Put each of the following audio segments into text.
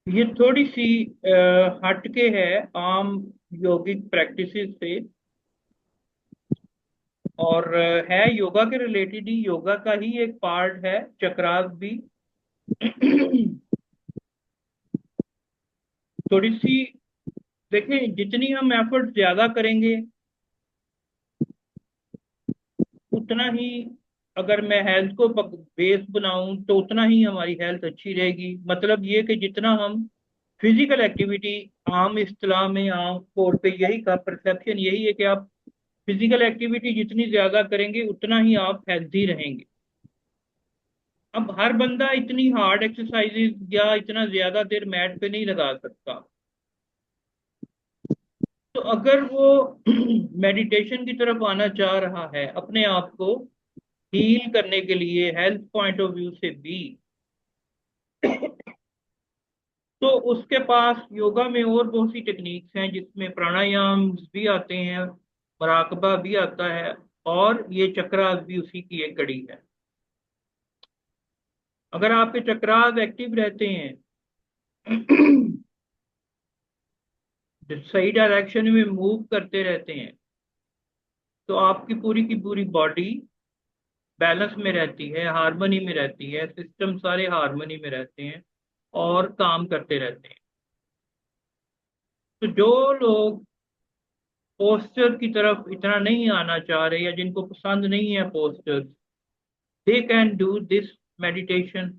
ये थोड़ी सी हटके है आम योगिक प्रैक्टिसेस से। और है योगा के रिलेटेड ही, योगा का ही एक पार्ट है चक्रास भी। थोड़ी सी देखें, जितनी हम एफर्ट ज्यादा करेंगे उतना ही, अगर मैं हेल्थ को बेस बनाऊं तो उतना ही हमारी हेल्थ अच्छी रहेगी। मतलब ये कि जितना हम फिजिकल एक्टिविटी, आम इस्तेलाह में आम तौर पे यही का परसेप्शन यही है कि आप फिजिकल एक्टिविटी जितनी ज्यादा करेंगे उतना ही आप हेल्थी रहेंगे। अब हर बंदा इतनी हार्ड एक्सरसाइजेज या इतना ज्यादा देर मैट पे नहीं लगा सकता। तो अगर वो मेडिटेशन की तरफ आना चाह रहा है अपने आप को हील करने के लिए हेल्थ पॉइंट ऑफ व्यू से भी, तो उसके पास योगा में और बहुत सी टेक्निक्स हैं जिसमें प्राणायाम भी आते हैं, मुराकबा भी आता है, और ये चक्रास भी उसी की एक कड़ी है। अगर आपके चक्रास एक्टिव रहते हैं, सही डायरेक्शन में मूव करते रहते हैं, तो आपकी पूरी की पूरी बॉडी बैलेंस में रहती है, हार्मनी में रहती है, सिस्टम सारे हार्मनी में रहते हैं और काम करते रहते हैं। तो जो लोग पोस्चर की तरफ इतना नहीं आना चाह रहे या जिनको पसंद नहीं है posture, they can do this meditation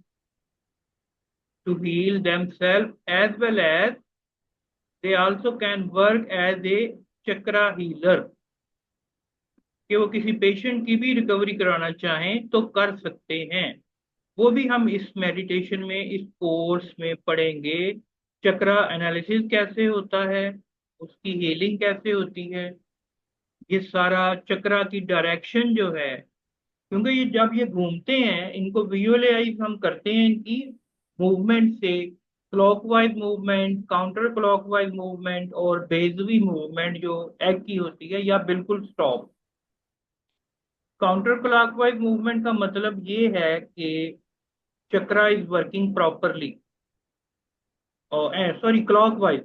to heal themselves as well as they also can work as a chakra healer। कि वो किसी पेशेंट की भी रिकवरी कराना चाहें तो कर सकते हैं। वो भी हम इस मेडिटेशन में, इस कोर्स में पढ़ेंगे। चक्रा एनालिसिस कैसे होता है, उसकी हीलिंग कैसे होती है, ये सारा चक्रा की डायरेक्शन जो है, क्योंकि ये जब ये घूमते हैं इनको विजुअलाइज हम करते हैं इनकी मूवमेंट से। Clockwise movement, counter clockwise movement और बेजवी मूवमेंट जो एग की होती है, या बिल्कुल स्टॉप। काउंटर क्लॉकवाइज मूवमेंट का मतलब ये है कि चक्रा इज वर्किंग प्रॉपरली, और सॉरी क्लॉकवाइज।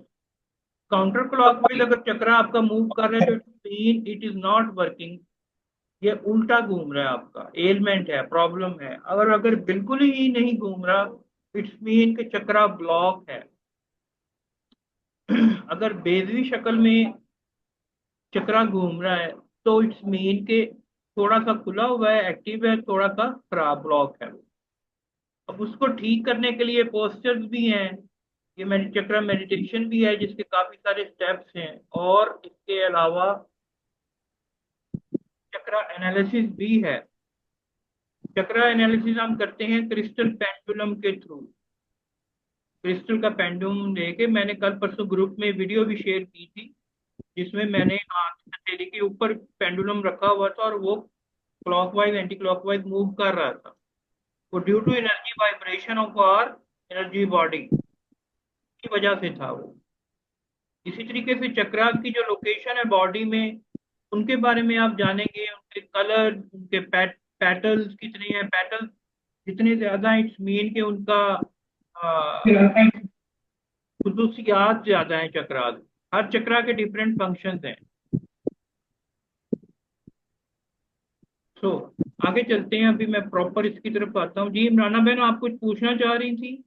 काउंटर क्लॉकवाइज अगर चक्रा आपका मूव कर रहा है तो mean it is not working, ये उल्टा घूम रहा है, आपका एलिमेंट है, प्रॉब्लम है। अगर अगर बिल्कुल ही नहीं घूम रहा, इट्स मीन कि चक्रा ब्लॉक है। अगर बेजवी शक्ल में चक्रा घूम रहा है तो इट्स मीन के थोड़ा सा खुला हुआ है, एक्टिव है, थोड़ा सा खराब ब्लॉक है। अब उसको ठीक करने के लिए पोस्चर्स भी हैं, ये चक्रा मेडिटेशन भी है जिसके काफी सारे स्टेप्स हैं, और इसके अलावा चक्रा एनालिसिस भी है। चक्रा एनालिसिस हम करते हैं क्रिस्टल पेंडुलम के थ्रू। क्रिस्टल का पेंडुलम लेके मैंने कल परसों ग्रुप में वीडियो भी शेयर की थी, जिसमें मैंने हाथ हथेली के ऊपर पेंडुलम रखा हुआ था और वो क्लॉकवाइज एंटी क्लॉकवाइज मूव कर रहा था। वो due to energy vibration of our energy body की वजह से था वो। इसी तरीके से चक्रास की जो लोकेशन है बॉडी में, उनके बारे में आप जानेंगे, उनके कलर, उनके पेटल्स कितने हैं, पेटल्स जितने ज्यादा इट्स मीन के उनका खुसूसियात ज्यादा है चक्रास। हर चक्रा के डिफरेंट फंक्शंस हैं। सो आगे चलते हैं, अभी मैं प्रॉपर इसकी तरफ आता हूँ। जी इमराना बहन, आप कुछ पूछना चाह रही थी?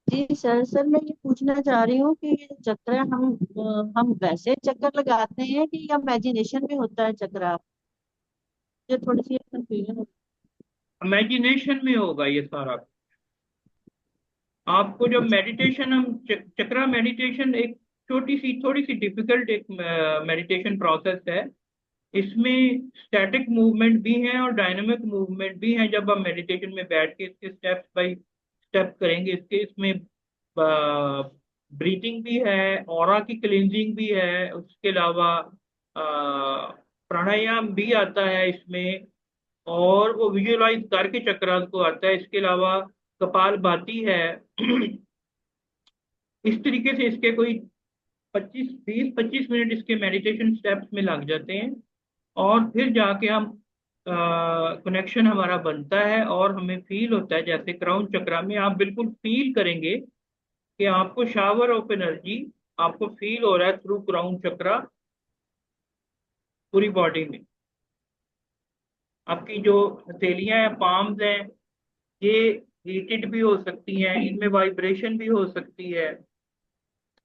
जी सर, मैं ये पूछना चाह रही हूँ कि ये चक्र हम वैसे चक्कर लगाते हैं कि या इमेजिनेशन में होता है चक्र? मुझे थोड़ी सी कंफ्यूजन। इमेजिनेशन में होगा ये सारा। आपको जब मेडिटेशन हम चक्रा मेडिटेशन एक छोटी सी थोड़ी सी डिफिकल्ट एक मेडिटेशन प्रोसेस है। इसमें स्टैटिक मूवमेंट भी है और डायनामिक मूवमेंट भी है। जब हम मेडिटेशन में बैठ के इसके स्टेप्स बाय स्टेप करेंगे, इसके इसमें ब्रीथिंग भी है, ऑरा की क्लींजिंग भी है, उसके अलावा प्राणायाम भी आता है इसमें, और वो विजुअलाइज करके चक्रास को आता है। इसके अलावा कपाल भाती है। इस तरीके से इसके कोई 25 इसके मेडिटेशन स्टेप्स में लग जाते हैं, और फिर जाके हम कनेक्शन हमारा बनता है और हमें फील होता है, जैसे क्राउन चक्रा में आप बिल्कुल फील करेंगे कि आपको शावर ऑफ एनर्जी आपको फील हो रहा है थ्रू क्राउन चक्रा पूरी बॉडी में। आपकी जो हथेलियां हैं, पाम्स हैं, ये हीटेड भी हो सकती हैं, इनमें वाइब्रेशन भी हो सकती है।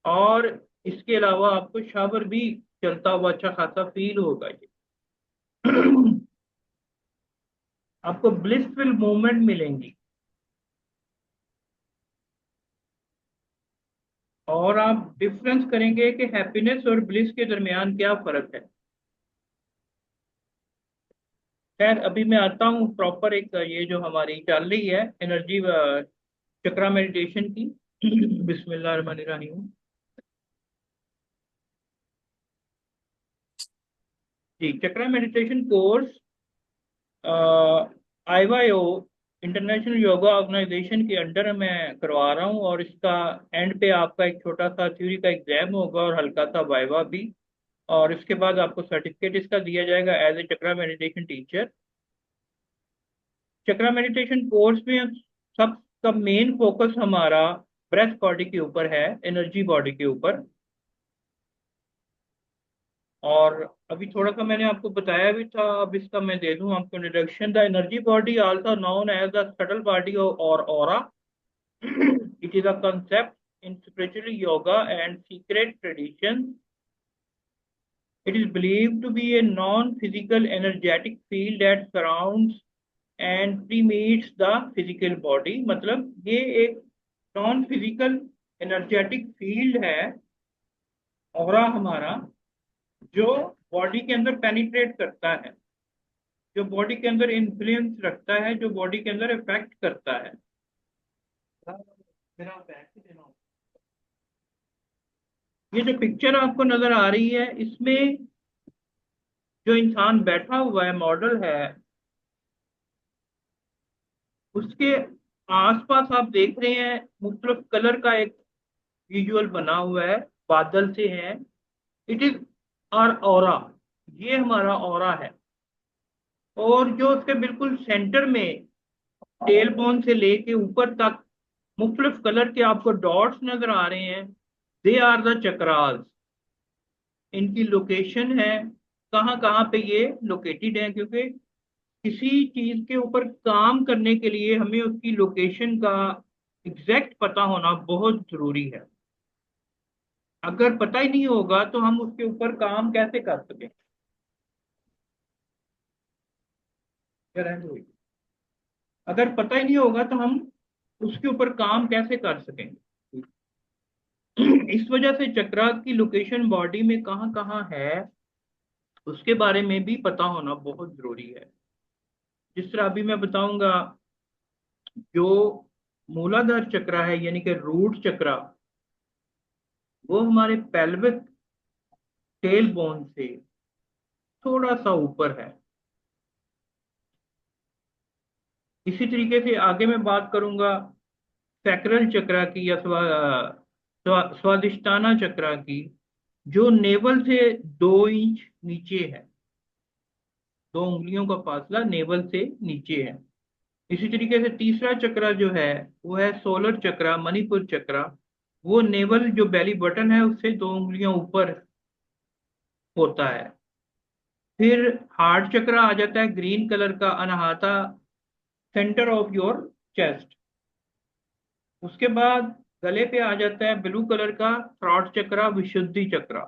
और इसके अलावा आपको शावर भी चलता हुआ अच्छा खासा फील होगा ये। आपको ब्लिसफुल मूवमेंट मिलेंगी। और आप डिफरेंस करेंगे कि हैप्पीनेस और ब्लिस के दरमियान क्या फर्क है। खैर अभी मैं आता हूँ प्रॉपर एक ये जो हमारी चल रही है एनर्जी चक्रा मेडिटेशन की। बिस्मिल्लाहिर्रहमानिर्रहीम। जी, chakra meditation course IYO international yoga organisation के अंडर मैं करवा रहा हूँ, और इसका एंड पे आपका एक छोटा सा थ्योरी का एग्जाम होगा और हल्का सा वाइवा भी। और इसके बाद आपको सर्टिफिकेट इसका दिया जाएगा as a chakra meditation teacher. Chakra meditation course में सबका मेन फोकस हमारा ब्रेथ बॉडी के ऊपर है, एनर्जी बॉडी के ऊपर। और अभी थोड़ा सा मैंने आपको बताया भी था, अब इसका मैं दे दूं आपको introduction. The energy body also known as the subtle body और aura. It is a concept in spiritual yoga and secret traditions. It is believed to be a non-physical energetic field that surrounds and permeates the physical body। मतलब ये एक non physical energetic field है aura हमारा, जो body के अंदर penetrate करता है, जो बॉडी के अंदर इन्फ्लुएंस रखता है, जो बॉडी के अंदर इफेक्ट करता है। ये जो पिक्चर आपको नजर आ रही है, इसमें जो इंसान बैठा हुआ है, मॉडल है, उसके आसपास आप देख रहे हैं मुख्तलिफ कलर का एक विजुअल बना हुआ है, बादल से है। It is our aura. ये हमारा ऑरा है। और जो उसके बिल्कुल सेंटर में टेल बोन से लेके ऊपर तक मुख्तलिफ कलर के आपको डॉट्स नजर आ रहे हैं, दे आर द चक्रास। इनकी लोकेशन है, कहाँ कहाँ पे ये लोकेटेड है, क्योंकि किसी चीज के ऊपर काम करने के लिए हमें उसकी लोकेशन का एग्जैक्ट पता होना बहुत जरूरी है। अगर पता ही नहीं होगा तो हम उसके ऊपर काम कैसे कर सकें। क्या रहें हुई? अगर पता ही नहीं होगा तो हम उसके ऊपर काम कैसे कर सकेंगे। इस वजह से चक्रास की लोकेशन बॉडी में कहाँ कहाँ है, उसके बारे में भी पता होना बहुत जरूरी है। जिस तरह अभी मैं बताऊंगा, जो मूलाधार चक्रा है यानी कि रूट चक्रा, वो हमारे पेल्विक टेल बोन से थोड़ा सा ऊपर है। इसी तरीके से आगे मैं बात करूंगा सैक्रल चक्रा की या स्वादिष्टाना चक्रा की, जो नेवल से 2 इंच नीचे है। 2 उंगलियों का फासला नेवल से नीचे है। इसी तरीके से तीसरा चक्रा जो है, वो है सोलर चक्रा, मणिपुर चक्रा। वो नेवल जो बेली बटन है उससे 2 उंगलियां ऊपर होता है। फिर हार्ट चक्र आ जाता है ग्रीन कलर का, Anahata, centre of your chest. उसके बाद गले पे आ जाता है ब्लू कलर का थ्रॉट चक्र, विशुद्धि चक्र।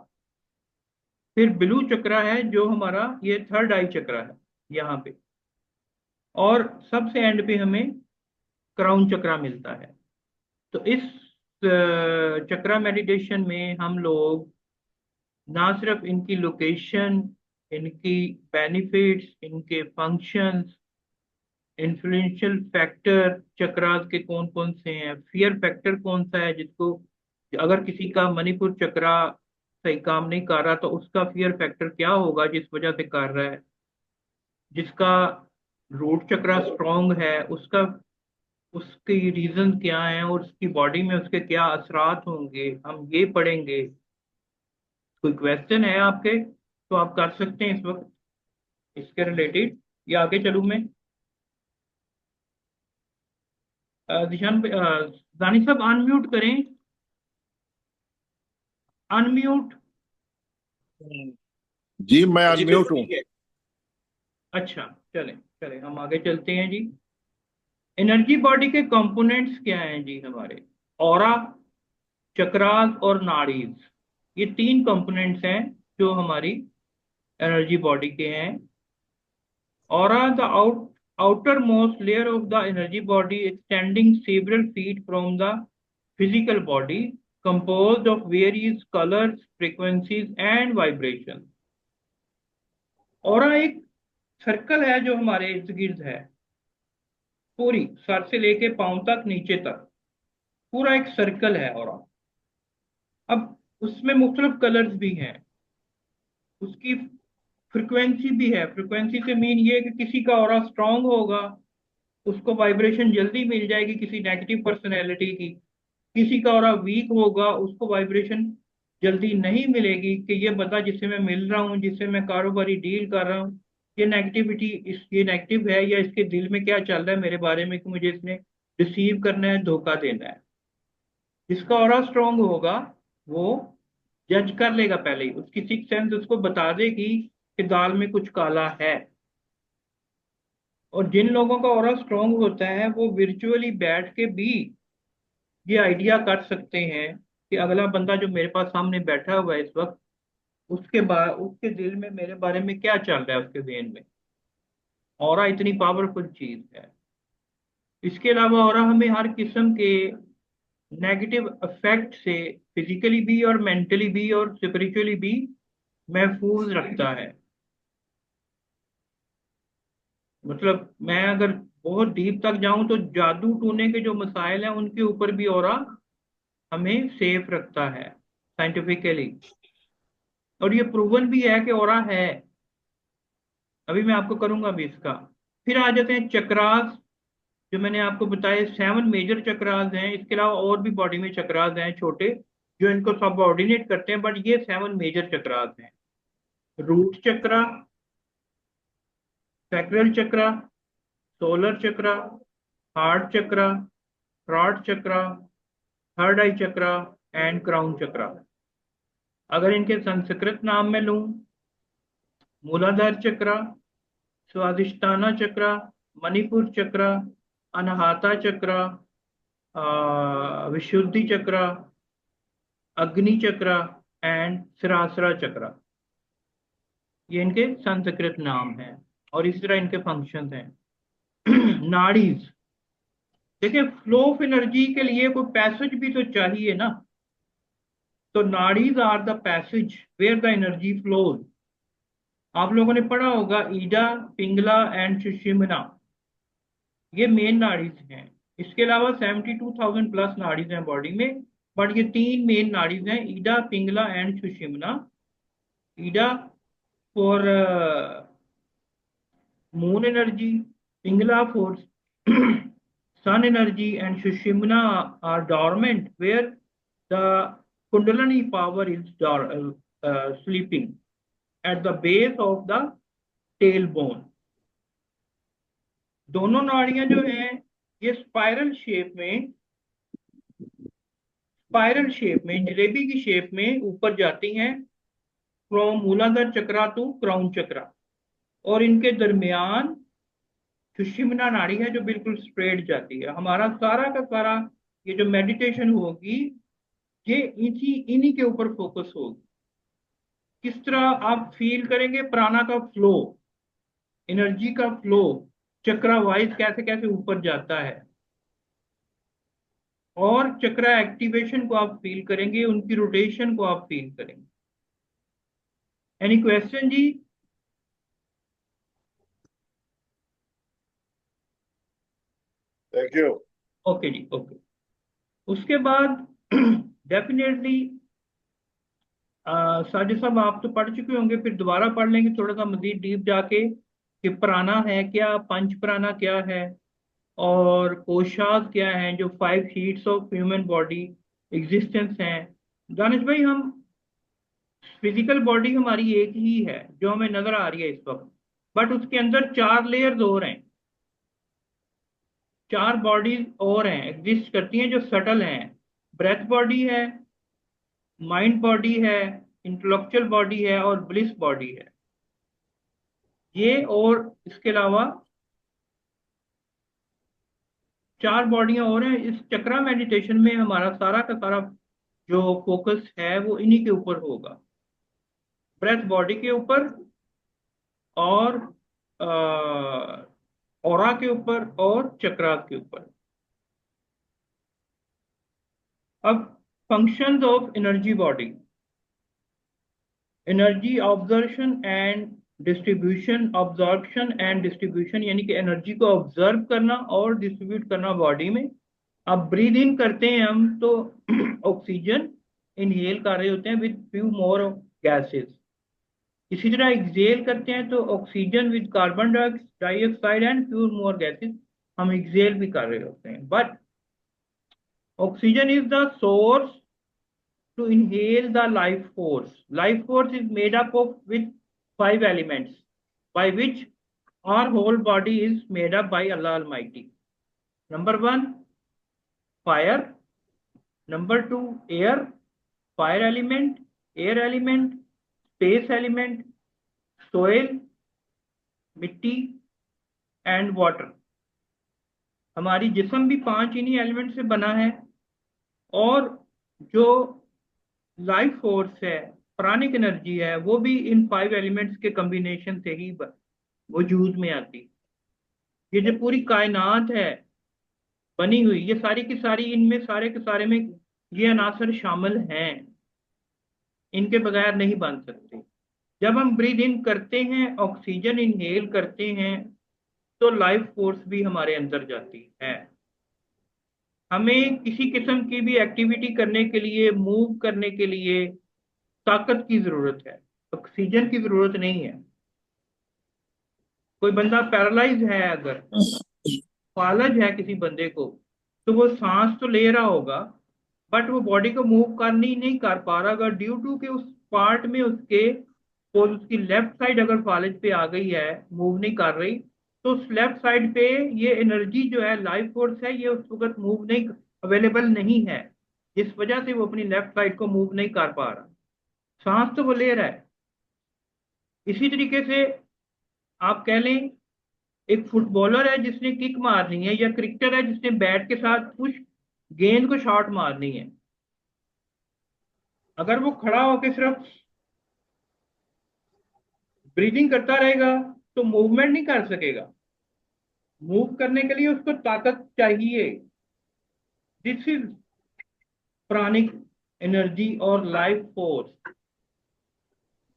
फिर ब्लू चक्र है जो हमारा ये थर्ड आई चक्र है यहाँ पे। और सबसे एंड पे हमें क्राउन चक्र मिलता है। तो इस चक्रा मेडिटेशन में हम लोग ना सिर्फ इनकी लोकेशन, इनकी बेनिफिट्स, इनके फंक्शंस, इन्फ्लुएंशियल फैक्टर चक्रास के कौन कौन से हैं, फियर फैक्टर कौन सा है, जिसको अगर किसी का मणिपुर चक्रा सही काम नहीं कर रहा तो उसका फियर फैक्टर क्या होगा जिस वजह से कर रहा है। जिसका रूट चक्रा स्ट्रांग है उसका, उसकी रीजन क्या है और उसकी बॉडी में उसके क्या असरात होंगे, हम ये पढ़ेंगे। कोई क्वेश्चन है आपके तो आप कर सकते हैं इस वक्त इसके रिलेटेड, या आगे चलूँ मैं। दिशान दानिश साहब अनम्यूट करें। अनम्यूट। जी मैं जी अनम्यूट बिल्कुल हूँ। ठीक है। अच्छा, चलें चलें हम आगे चलते हैं जी। एनर्जी बॉडी के कंपोनेंट्स क्या हैं जी हमारे? ऑरा, चक्रास और नाड़ीज, ये तीन कंपोनेंट्स हैं जो हमारी एनर्जी बॉडी के हैं। Aura, the outermost layer of the energy body extending several feet from the physical body, composed of various colors, frequencies and vibrations। Aura एक सर्कल है जो हमारे इर्द गिर्द है, पूरी सर से लेके पांव तक नीचे तक पूरा एक सर्कल है ऑरा। अब उसमें मुख्तलिफ कलर्स भी हैं, उसकी फ्रिक्वेंसी भी है। फ्रिक्वेंसी से मीन ये है कि किसी का ऑरा स्ट्रांग होगा, उसको वाइब्रेशन जल्दी मिल जाएगी किसी नेगेटिव पर्सनैलिटी की। किसी का ऑरा वीक होगा, उसको वाइब्रेशन जल्दी नहीं मिलेगी कि ये बंदा जिससे मैं मिल रहा हूँ, जिससे मैं कारोबारी डील कर रहा हूँ, ये नेगेटिविटी, इस ये नेगेटिव है, या इसके दिल में क्या चल रहा है मेरे बारे में कि मुझे इसने रिसीव करना है, धोखा देना है। जिसका ऑरा स्ट्रांग होगा वो जज कर लेगा, पहले ही उसकी सिक्स सेंस उसको बता देगी कि दाल में कुछ काला है। और जिन लोगों का ऑरा स्ट्रांग होता है वो विर्चुअली बैठ के भी ये आइडिया कर सकते हैं कि अगला बंदा जो मेरे पास सामने बैठा हुआ है इस वक्त, उसके बाद उसके दिल में मेरे बारे में क्या चल रहा है, उसके ज़हन में। ऑरा इतनी पावरफुल चीज है। इसके अलावा ऑरा हमें हर किस्म के नेगेटिव इफेक्ट से फिजिकली भी और मेंटली भी और स्पिरिचुअली भी महफूज रखता है। मतलब मैं अगर बहुत डीप तक जाऊं तो जादू टूने के जो मसाइल हैं उनके ऊपर भी ऑरा हमें सेफ रखता है साइंटिफिकली। और ये प्रूवन भी है कि ऑरा है। अभी मैं आपको करूंगा भी इसका। फिर आ जाते हैं चक्रास, जो मैंने आपको बताया 7 मेजर चक्रास हैं। इसके अलावा और भी बॉडी में चक्रास हैं छोटे जो इनको सबऑर्डिनेट करते हैं, बट ये 7 मेजर चक्रास हैं। Root chakra, sacral chakra, solar chakra, heart chakra, throat chakra, third eye chakra and crown chakra. अगर इनके संस्कृत नाम में लूं, मूलाधार चक्रा, स्वादिष्टाना चक्रा, मणिपुर चक्रा, अनाहता चक्रा, विशुद्धि चक्रा, अग्नि चक्रा एंड सिरासरा चक्रा। ये इनके संस्कृत नाम हैं और इस तरह इनके फंक्शंस हैं। नाड़ीज, देखिए फ्लो ऑफ एनर्जी के लिए कोई पैसेज भी तो चाहिए ना। तो nadis are the passage where the energy flows. आप लोगों ने पढ़ा होगा ईडा, पिंगला एंड सुषुम्ना, ये मेन नाड़ीज हैं। इसके अलावा 72,000 प्लस नाड़ीज हैं बॉडी में, बट ये तीन मेन नाड़ीज हैं, Ida, Pingala and Sushumna. Ida for moon energy, Pingala for sun energy, and Sushumna are dormant where the Kundalini power is sleeping at the base of the tailbone। दोनों नाड़ियां जो हैं ये स्पाइरल शेप में जलेबी की शेप में ऊपर जाती हैं, फ्रॉम मूलाधार चक्रा टू क्राउन चक्रा। और इनके दरमियान सुषुम्ना नाड़ी है जो बिल्कुल स्ट्रेट जाती है। हमारा सारा का सारा ये जो मेडिटेशन होगी ये इन्हीं के ऊपर फोकस होगी। किस तरह आप फील करेंगे प्राणा का फ्लो, एनर्जी का फ्लो चक्रा वाइज कैसे कैसे ऊपर जाता है, और चक्रा एक्टिवेशन को आप फील करेंगे, उनकी रोटेशन को आप फील करेंगे। एनी क्वेश्चन जी? Thank you. ओके जी, ओके। उसके बाद डेफिनेटली साजिद साहब आप तो पढ़ चुके होंगे, फिर दोबारा पढ़ लेंगे थोड़ा सा मजीद डीप जाके कि प्राणा है क्या, पंच प्राणा क्या है, और कोशास क्या है, जो 5 sheets of human body existence हैं। दानिश भाई, हम फिजिकल बॉडी हमारी एक ही है जो हमें नजर आ रही है इस वक्त, बट उसके अंदर 4 लेयर्स और हैं, 4 बॉडीज और हैं एग्जिस्ट करती हैं जो सटल हैं। ब्रेथ बॉडी है, माइंड बॉडी है, इंटेलेक्चुअल बॉडी है और ब्लिस बॉडी है। ये और इसके अलावा चार बॉडियां और हैं। इस चक्रा मेडिटेशन में हमारा सारा का सारा जो फोकस है वो इन्हीं के ऊपर होगा, ब्रेथ बॉडी के ऊपर और ऑरा के ऊपर और चक्रास के ऊपर। अब functions of energy body, energy observation and distribution, absorption and distribution यानी कि एनर्जी को ऑब्जर्व करना और डिस्ट्रीब्यूट करना बॉडी में। अब ब्रीद इन करते हैं हम तो ऑक्सीजन इनहेल कर रहे होते हैं विद फ्यू मोर गैसेस। इसी तरह एक्सेल करते हैं तो oxygen with carbon dioxide and few more gases हम एक्सेल भी कर रहे होते हैं। But oxygen is the source to inhale the life force. Life force is made up of with five elements by which our whole body is made up by Allah Almighty. Number one, fire. Number two, air. Fire element, air element, space element, soil, मिट्टी and water. हमारी जिस्म भी पांच इन्हीं element से बना है। और जो लाइफ फोर्स है, प्राणिक एनर्जी है, वो भी इन फाइव एलिमेंट्स के कॉम्बिनेशन से ही वजूद में आती। ये जो पूरी कायनात है बनी हुई, ये सारी की सारी इनमें सारे के सारे में ये अनासर शामिल हैं, इनके बगैर नहीं बन सकते। जब हम ब्रीद इन करते हैं, ऑक्सीजन इनहेल करते हैं, तो लाइफ फोर्स भी हमारे अंदर जाती है। हमें किसी किस्म की भी एक्टिविटी करने के लिए, मूव करने के लिए ताकत की जरूरत है, ऑक्सीजन की जरूरत नहीं है। कोई बंदा पैरालाइज है, अगर फालज है किसी बंदे को, तो वो सांस तो ले रहा होगा बट वो बॉडी को मूव करनी नहीं कर पा रहा। अगर ड्यू टू के उस पार्ट में उसके और उसकी लेफ्ट साइड अगर फालज पे आ गई है, मूव नहीं कर रही, तो उस लेफ्ट साइड पे ये एनर्जी जो है, लाइफ फोर्स है, ये उस वक्त मूव नहीं, अवेलेबल नहीं है, जिस वजह से वो अपनी लेफ्ट साइड को मूव नहीं कर पा रहा। सांस तो वो ले रहा है। इसी तरीके से आप कह लें, एक फुटबॉलर है जिसने किक मारनी है, या क्रिकेटर है जिसने बैट के साथ कुछ गेंद को शॉट मारनी है। अगर वो खड़ा होकर सिर्फ ब्रीदिंग करता रहेगा तो मूवमेंट नहीं कर सकेगा। मूव करने के लिए उसको ताकत चाहिए। दिस इज प्राणिक एनर्जी और लाइफ फोर्स,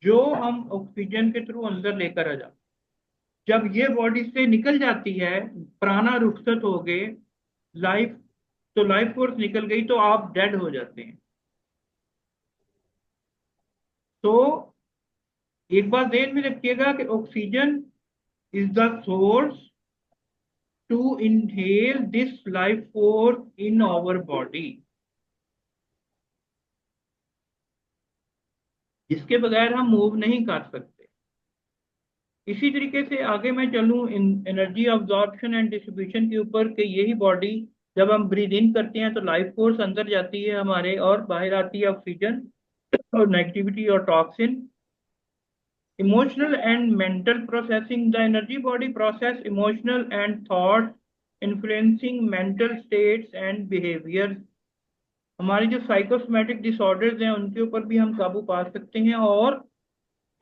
जो हम ऑक्सीजन के थ्रू अंदर लेकर आ जाते। जब ये बॉडी से निकल जाती है, प्राणा रुखसत हो गए, लाइफ, तो लाइफ फोर्स निकल गई तो आप डेड हो जाते हैं। तो एक बात ध्यान में रखिएगा कि oxygen is the source to inhale this life force in our body, जिसके बगैर हम मूव नहीं कर सकते। इसी तरीके से आगे मैं चलूं इन एनर्जी ऑब्जॉर्प्शन एंड डिस्ट्रीब्यूशन के ऊपर, कि यही बॉडी जब हम ब्रीद इन करते हैं तो लाइफ फोर्स अंदर जाती है हमारे, और बाहर आती है ऑक्सीजन और नेगेटिविटी और toxin. Emotional and mental processing, the energy body process emotional and thought influencing mental states and behaviour. हमारे जो साइकोसोमैटिक डिसऑर्डर्स हैं उनके ऊपर भी हम काबू पा सकते हैं। और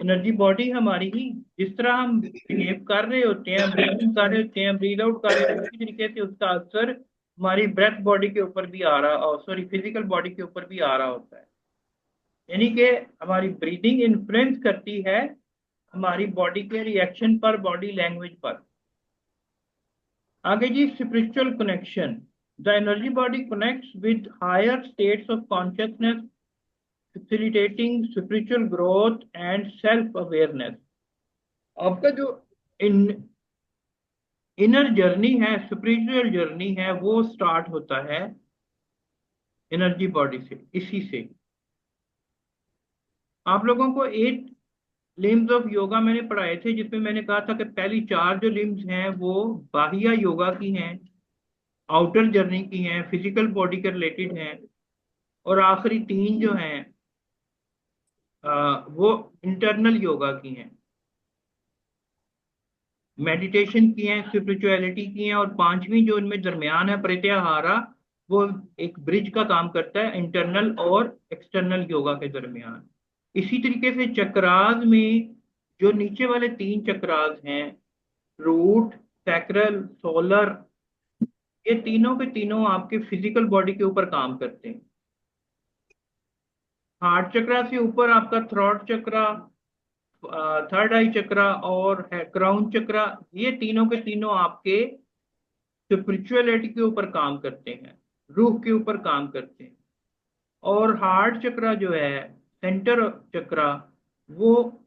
एनर्जी बॉडी हमारी ही, जिस तरह हम बिहेव कर रहे होते हैं, ब्रीथिंग कर रहे होते हैं, ब्रीद आउट कर रहे होते हैं, उसी तरीके से उसका असर हमारी ब्रेथ बॉडी के ऊपर भी आ रहा, और सॉरी फिजिकल बॉडी के ऊपर भी आ रहा होता है। यानी कि हमारी ब्रीदिंग इन्फ्लुएंस करती है हमारी बॉडी के रिएक्शन पर, बॉडी लैंग्वेज पर। आगे जी, spiritual connection, the energy body connects with higher states of consciousness, facilitating spiritual growth and self awareness. आपका जो इन इनर जर्नी है, स्पिरिचुअल जर्नी है, वो स्टार्ट होता है एनर्जी बॉडी से। इसी से आप लोगों को 8 लिम्स ऑफ योगा मैंने पढ़ाए थे, जिसमें मैंने कहा था कि पहली 4 जो लिम्स हैं वो बाह्य योगा की हैं, आउटर जर्नी की हैं, फिजिकल बॉडी के रिलेटेड हैं, और आखिरी 3 जो हैं वो इंटरनल योगा की हैं, मेडिटेशन की हैं, स्पिरिचुअलिटी की हैं, और पांचवी जो इनमें दरमियान है प्रत्याहारा, वो एक ब्रिज का काम करता है इंटरनल और एक्सटर्नल योगा के दरमियान। इसी तरीके से चक्रास में जो नीचे वाले तीन चक्रास हैं, रूट, सैक्रल, सोलर, ये तीनों के तीनों आपके फिजिकल बॉडी के ऊपर काम करते हैं। हार्ट चक्रा से ऊपर आपका थ्रॉट चक्रा, थर्ड आई चक्रा और क्राउन चक्रा, ये तीनों के तीनों आपके स्पिरिचुअलिटी के ऊपर काम करते हैं, रूह के ऊपर काम करते हैं। और हार्ट चक्रा जो है, सेंटर चक्रा, वो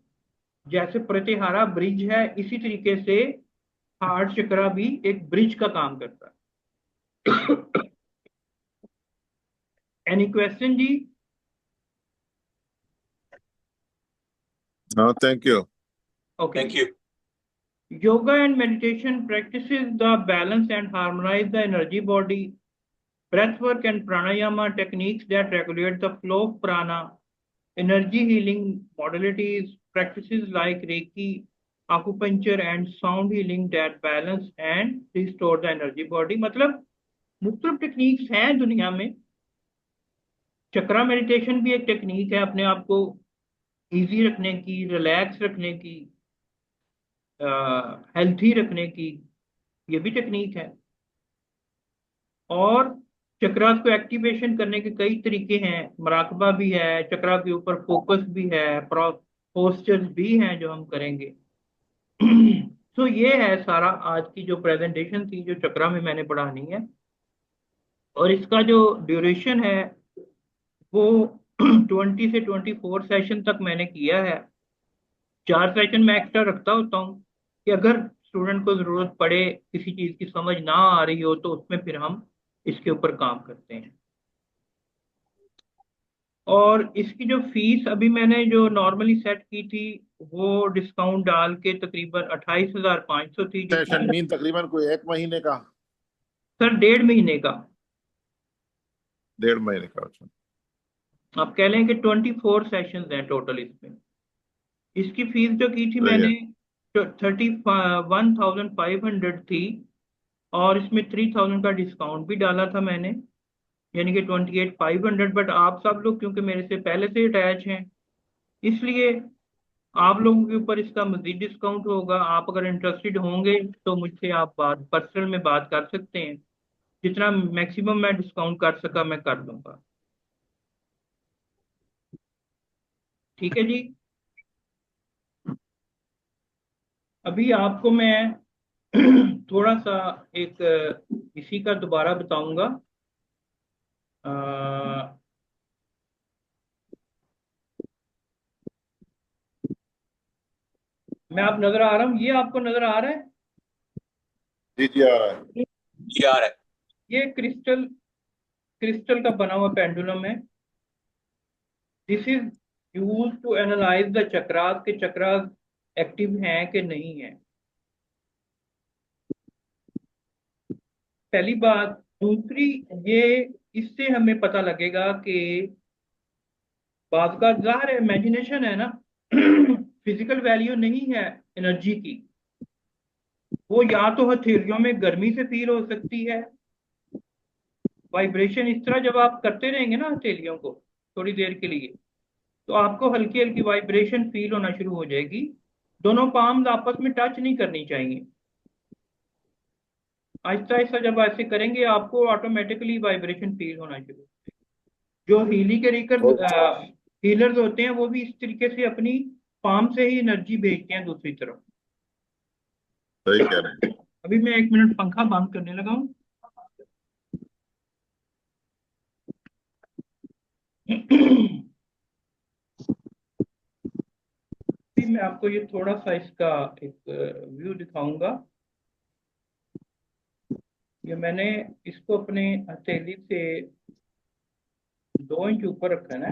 जैसे प्रतिहारा ब्रिज है, इसी तरीके से हार्ट चक्रा भी एक ब्रिज का काम करता है। एनी क्वेश्चन जी? No, thank you. Okay, thank you. Yoga and meditation practices the balance and harmonize the energy body. Breathwork and pranayama techniques that regulate the flow of prana. Energy healing modalities, practices like Reiki, acupuncture and sound healing that balance and restore the energy body. मतलब मुख्तलिफ techniques हैं दुनिया में। चक्रा meditation भी एक technique है अपने आप को इजी रखने की, रिलैक्स रखने की, हेल्थी रखने की, ये भी टेक्निक है। और चक्रास को एक्टिवेशन करने के कई तरीके हैं, मराकबा भी है, चक्रा के ऊपर फोकस भी है, पोस्चर्स भी हैं जो हम करेंगे। तो ये है सारा आज की जो प्रेजेंटेशन थी जो चक्रा में मैंने पढ़ानी है। और इसका जो ड्यूरेशन है वो 20 से 24 सेशन तक मैंने किया है। 4 सेशन मैं एक्स्ट्रा रखता होता हूँ कि अगर स्टूडेंट को जरूरत पड़े, किसी चीज की समझ ना आ रही हो, तो उसमें फिर हम इसके ऊपर काम करते हैं। और इसकी जो फीस अभी मैंने जो नॉर्मली सेट की थी, वो डिस्काउंट डाल के तकरीबन 28,500 थी, सेशन जिसमें मीन तकरीबन कोई 1 महीने का? सर 1.5 महीने का। 1.5 महीने का, अच्छा। आप कह लें कि 24 सेशन हैं टोटल इसमें। इसकी फीस जो की थी सही है। मैंने, 31,500 थी, और इसमें 3,000 का डिस्काउंट भी डाला था मैंने, यानी कि 28,500। बट आप सब लोग क्योंकि मेरे से पहले से अटैच हैं, इसलिए आप लोगों के ऊपर इसका मजीद डिस्काउंट होगा। आप अगर इंटरेस्टेड होंगे तो मुझसे आप बात पर्सनल में बात कर सकते हैं। जितना मैक्सिमम मैं डिस्काउंट कर सका मैं कर दूंगा। ठीक है जी। अभी आपको मैं थोड़ा सा एक इसी का दोबारा बताऊंगा। अ, मैं आप नजर आ रहा हूँ, ये आपको नजर आ रहा है? जी जी, आ रहा है। ये आ रहा है। ये क्रिस्टल क्रिस्टल का बना हुआ पेंडुलम है। This is use to analyze the chakras के चक्रास एक्टिव हैं कि नहीं है। पहली बात। दूसरी, ये इससे हमें पता लगेगा कि बात का ज़ाहिर है, इमेजिनेशन है ना। फिजिकल वैल्यू नहीं है एनर्जी की। वो या तो हथेलियों में गर्मी से फील हो सकती है, वाइब्रेशन इस तरह जब आप करते रहेंगे ना हथेलियों को थोड़ी देर के लिए, तो आपको हल्की हल्की वाइब्रेशन फील होना शुरू हो जाएगी। दोनों पाम आपस में टच नहीं करनी चाहिए। आहिस्ता आहिस्ता जब ऐसे करेंगे आपको ऑटोमेटिकली वाइब्रेशन फील होना शुरू। जो हीलर्स होते हैं वो भी इस तरीके से अपनी पाम से ही एनर्जी भेजते हैं दूसरी तरफ। सही कह रहे हैं। अभी मैं 1 मिनट पंखा बंद करने लगा हूँ। अभी मैं आपको ये थोड़ा सा इसका एक व्यू दिखाऊंगा। ये मैंने इसको अपने हथेली से 2 इंच ऊपर रखा है ना।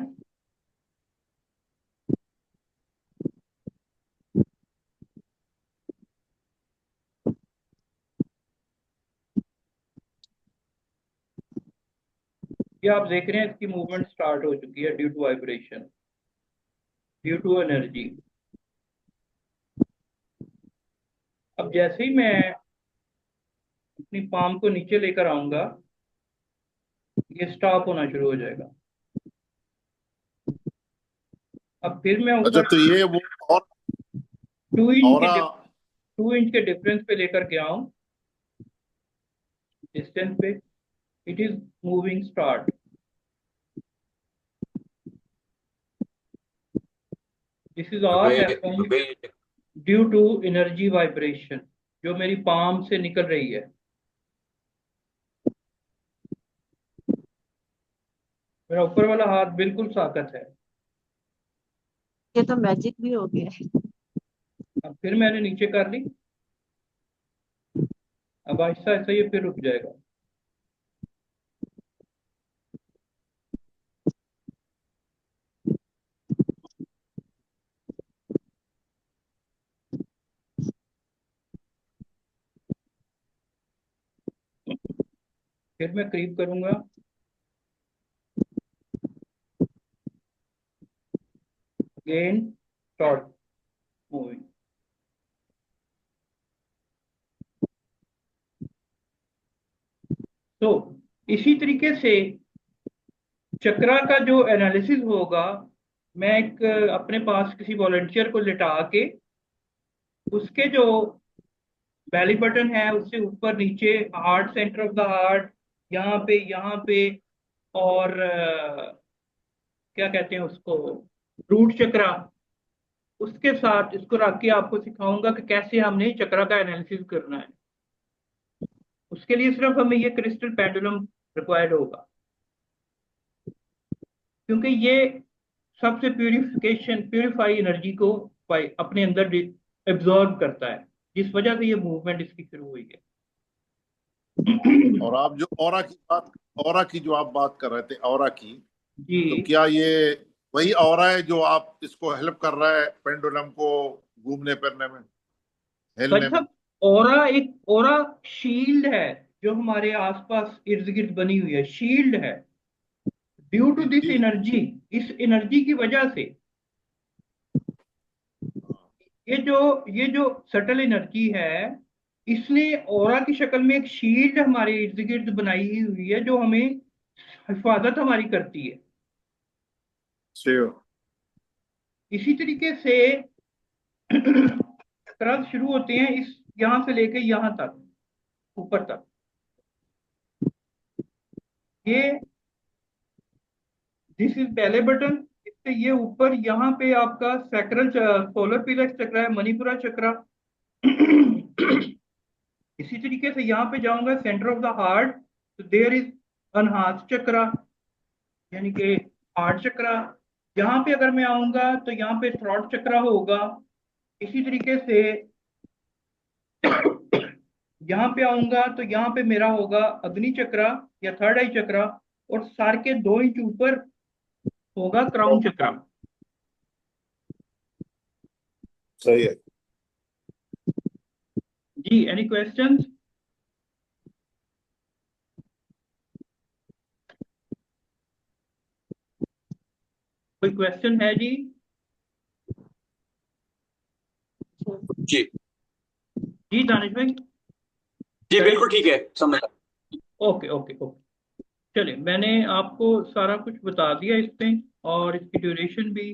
ये आप देख रहे हैं इसकी मूवमेंट स्टार्ट हो चुकी है due to vibration. Due to energy. अब जैसे ही मैं अपनी पाम को नीचे लेकर आऊंगा, ये स्टॉप होना शुरू हो जाएगा। अब फिर मैं अच्छा, ऊपर तो ये वो और 2 इंच के औरा 2 इंच के डिफरेंस पे लेकर के आऊं, डिस्टेंस पे, it is moving start. This is all अबे हैपन अबे ड्यू टू एनर्जी वाइब्रेशन जो मेरी पाम से निकल रही है। मेरा ऊपर वाला हाथ बिल्कुल साकत है। ये तो मैजिक भी हो गया है। अब फिर मैंने नीचे कर ली। अब आहिस्ता आहिस्ता ये फिर रुक जाएगा। फिर मैं करीब करूंगा, अगेन स्टार्ट मूविंग। तो इसी तरीके से चक्रा का जो एनालिसिस होगा, मैं एक अपने पास किसी वॉलंटियर को लिटा के उसके जो बेली बटन है उससे ऊपर नीचे, heart, centre of the heart, यहाँ पे और क्या कहते हैं उसको, रूट चक्रा, उसके साथ इसको रख के आपको सिखाऊंगा कि कैसे हमने चक्रा का एनालिसिस करना है। उसके लिए सिर्फ हमें ये क्रिस्टल पेंडुलम रिक्वायर्ड होगा, क्योंकि ये सबसे प्यूरिफाई एनर्जी को अपने अंदर एब्जॉर्ब करता है, जिस वजह से ये मूवमेंट इसकी शुरू हुई है। और आप जो औरा की जो आप बात कर रहे थे, औरा की, जी तो क्या ये वही औरा है जो आप इसको हेल्प कर रहा है पेंडुलम को घूमने फिरने में, सच हिलने में? साहब, ओरा शील्ड है जो हमारे आसपास इर्द गिर्द बनी हुई है, शील्ड है। ड्यू टू जी दिस जी। एनर्जी, इस एनर्जी की वजह से, ये जो सटल एनर्जी है, इसने ओरा की शक्ल में एक शील्ड हमारे इर्द गिर्द बनाई हुई है जो हमें हिफाजत हमारी करती है। श्योर। इसी तरीके से चक्रास शुरू होते हैं इस, यहां से लेके यहां तक, ऊपर तक। ये दिस इज पहले बटन, इससे ये ऊपर यहाँ पे आपका सैक्रल सोलर प्लेक्स चक्र है, मणिपुरा चक्रा। इसी तरीके से यहाँ पे जाऊंगा, सेंटर ऑफ द हार्ट, तो देयर इज अनहास चक्रा, यानी कि हार्ट चक्रा। यहाँ पे अगर मैं आऊंगा तो यहाँ पे थ्रॉट चक्रा होगा। इसी तरीके से यहाँ पे आऊंगा तो यहाँ पे मेरा होगा अग्नि चक्रा या थर्ड आई चक्रा, और सर के 2 इंच ऊपर होगा क्राउन चक्रा। सही है। जी, एनी क्वेश्चंस? कोई क्वेश्चन है जी? जी जी दानिश भाई। जी बिल्कुल ठीक है, समझ। ओके ओके ओके, चलिए, मैंने आपको सारा कुछ बता दिया इस पे, और इसकी ड्यूरेशन भी,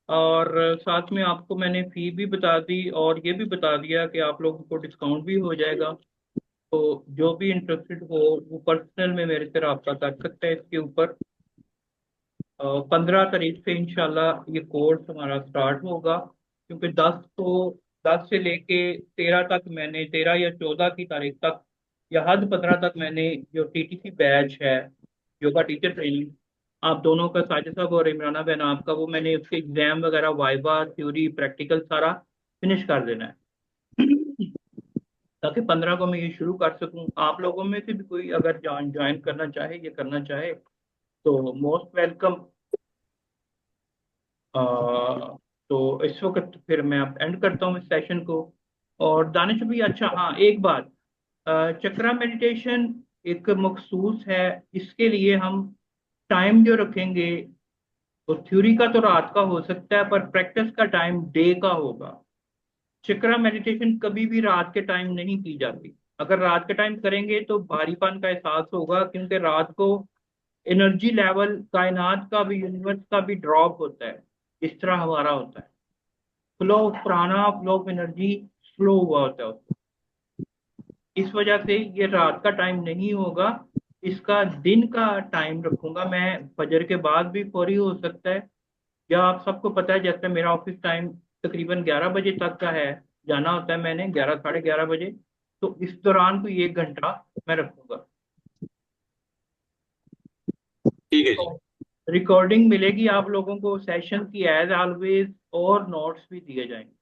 और साथ में आपको मैंने फी भी बता दी, और ये भी बता दिया कि आप लोगों को डिस्काउंट भी हो जाएगा। तो जो भी इंटरेस्टेड हो वो पर्सनल में मेरे से रब्ता कर सकता है इसके ऊपर। 15 तारीख से इंशाल्लाह ये कोर्स हमारा स्टार्ट होगा, क्योंकि 10 से लेके 13 तक मैंने, 13 या 14 की तारीख तक, या हद 15 तक मैंने जो टीटीसी बैच है, योगा टीचर ट्रेनिंग, आप दोनों का, साजिद साहब और इमराना बहन आपका, वो मैंने उसके एग्जाम वगैरह, वाइवा, थ्योरी, प्रैक्टिकल सारा फिनिश कर देना है, ताकि 15 को मैं ये शुरू कर सकूं। आप लोगों में से भी कोई अगर ज्वाइन करना चाहे, ये करना चाहे, तो मोस्ट वेलकम। तो इस वक्त फिर मैं अब एंड करता हूँ इस सेशन को। और दानिश भी, अच्छा हाँ, एक बात, चक्रा मेडिटेशन एक मखसूस है, इसके लिए हम टाइम जो रखेंगे तो थ्योरी का तो रात का हो सकता है, पर प्रैक्टिस का टाइम डे का होगा। चक्रा मेडिटेशन कभी भी रात के टाइम नहीं की जाती। अगर रात के टाइम करेंगे तो भारीपन का एहसास होगा, क्योंकि रात को एनर्जी लेवल कायनात का भी, यूनिवर्स का भी ड्रॉप होता है, इस तरह हमारा होता है। फ्लो ऑफ प्राणा, फ्लो ऑफ एनर्जी स्लो हुआ होता है उसको। इस वजह से ये रात का टाइम नहीं होगा, इसका दिन का टाइम रखूंगा मैं। फजर के बाद भी फौरी हो सकता है, या आप सबको पता है जैसे मेरा ऑफिस टाइम तकरीबन 11 बजे तक का है, जाना होता है मैंने 11 साढ़े 11 बजे, तो इस दौरान कोई 1 घंटा मैं रखूंगा। ठीक है जी। रिकॉर्डिंग मिलेगी आप लोगों को सेशन की एज ऑलवेज, और नोट्स भी दिए जाएंगे।